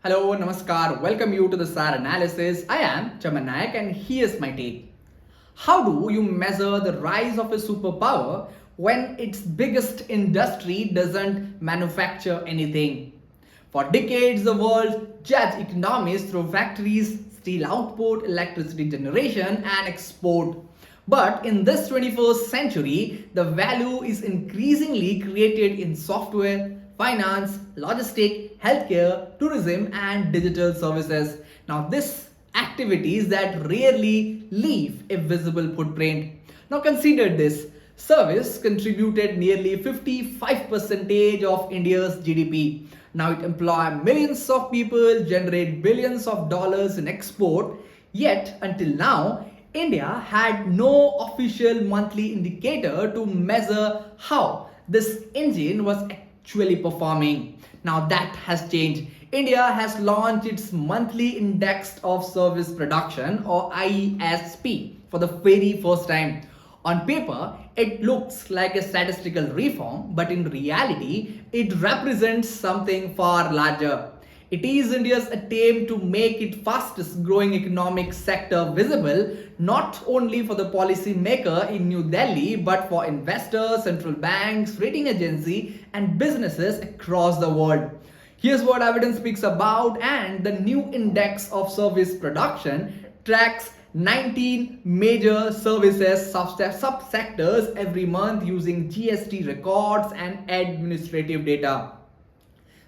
Hello, Namaskar. Welcome you to the SAAR Analysis. I am Chaman Nayak and here's my take. How do you measure the rise of a superpower when its biggest industry doesn't manufacture anything? For decades, the world judged economies through factories, steel output, electricity generation, and export. But in this 21st century, the value is increasingly created in software, finance, logistics, healthcare, tourism, and digital services. Now, these activities that rarely leave a visible footprint. Now, consider this. Service contributed nearly 55% of India's GDP. Now it employs millions of people, generate billions of dollars in export. Yet until now, India had no official monthly indicator to measure how this engine was actually performing. Now that has changed. India has launched its monthly index of service production or ISP for the very first time. On paper, it looks like a statistical reform, but in reality, it represents something far larger. It is India's attempt to make its fastest growing economic sector visible not only for the policy maker in New Delhi but for investors, central banks, rating agencies, and businesses across the world. Here's what evidence speaks about, and the new index of service production tracks 19 major services subsectors every month using GST records and administrative data.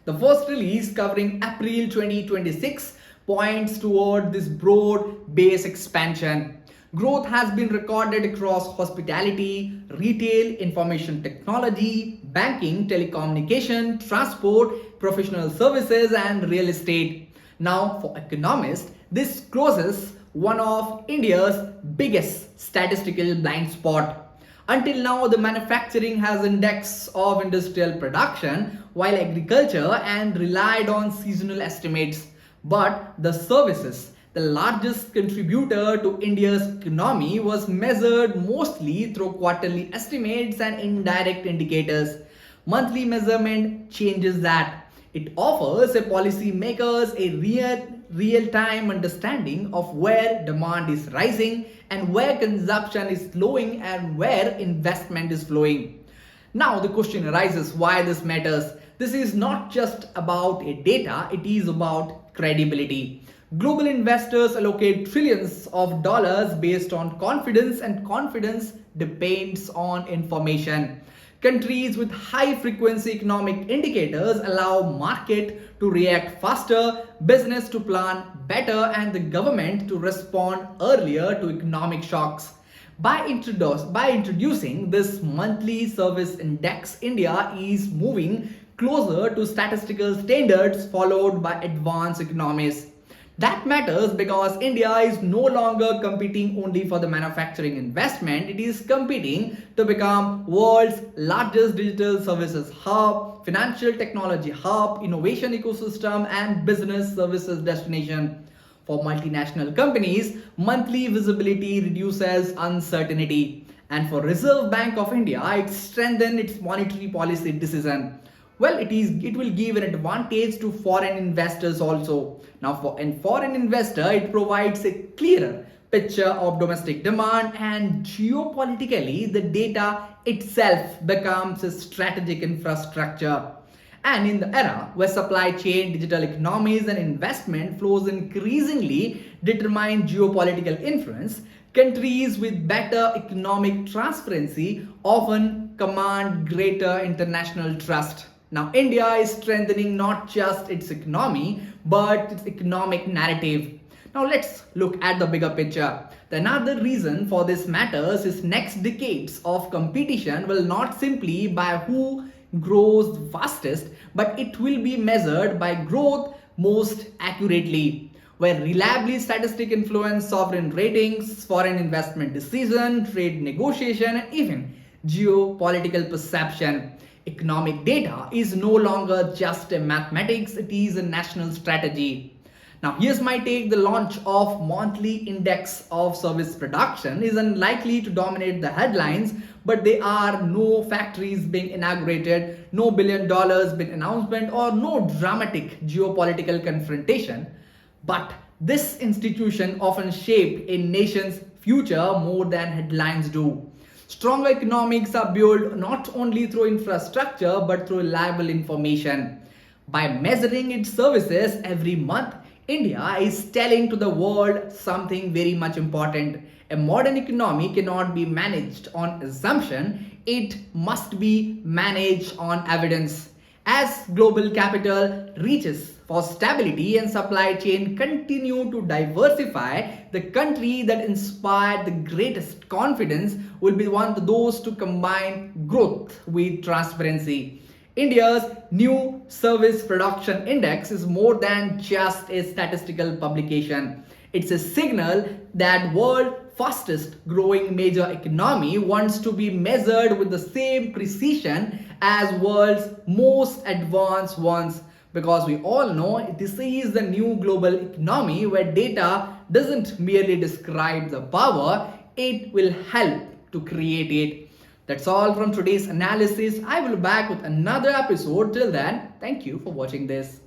The first release, covering April 2026, points toward this broad base expansion. Growth has been recorded across hospitality, retail, information technology, banking, telecommunication, transport, professional services, and real estate. Now, for economists, this closes one of India's biggest statistical blind spot. Until now, the manufacturing has index of industrial production while agriculture and relied on seasonal estimates. But the services, the largest contributor to India's economy, was measured mostly through quarterly estimates and indirect indicators. Monthly measurement changes that. It offers a policymakers a real-time understanding of where demand is rising and where consumption is slowing and where investment is flowing. Now the question arises why this matters. This is not just about a data, it is about credibility. Global investors allocate trillions of dollars based on confidence, and confidence depends on information. Countries with high frequency economic indicators allow market to react faster, business to plan better, and the government to respond earlier to economic shocks. By introducing this monthly service index, India is moving closer to statistical standards followed by advanced economies. That matters because India is no longer competing only for the manufacturing investment, it is competing to become world's largest digital services hub, financial technology hub, innovation ecosystem, and business services destination. For multinational companies, monthly visibility reduces uncertainty. And for Reserve Bank of India, it strengthens its monetary policy decision. Well, it will give an advantage to foreign investors also. Now for a foreign investor, it provides a clearer picture of domestic demand, and geopolitically the data itself becomes a strategic infrastructure. And in the era where supply chain, digital economies, and investment flows increasingly determine geopolitical influence, countries with better economic transparency often command greater international trust. Now, India is strengthening not just its economy, but its economic narrative. Now, let's look at the bigger picture. Another reason for this matters is next decades of competition will not simply by who grows fastest, but it will be measured by growth most accurately, where reliably statistic influence sovereign ratings, foreign investment decision, trade negotiation, and even geopolitical perception. Economic data is no longer just a mathematics, it is a national strategy. Now, here's my take. The launch of monthly index of service production is unlikely to dominate the headlines, but there are no factories being inaugurated, no $1 billion being announcement, or no dramatic geopolitical confrontation. But this institution often shape a nation's future more than headlines do. Stronger economics are built not only through infrastructure but through reliable information. By measuring its services every month, India is telling to the world something very much important. A modern economy cannot be managed on assumption, it must be managed on evidence. As global capital reaches for stability and supply chain continue to diversify, the country that inspired the greatest confidence will be one of those to combine growth with transparency. India's new service production index is more than just a statistical publication. It's a signal that world fastest growing major economy wants to be measured with the same precision as world's most advanced ones, because we all know this is the new global economy where data doesn't merely describe the power, it will help to create it. That's all from today's analysis. I will be back with another episode. Till then, thank you for watching this.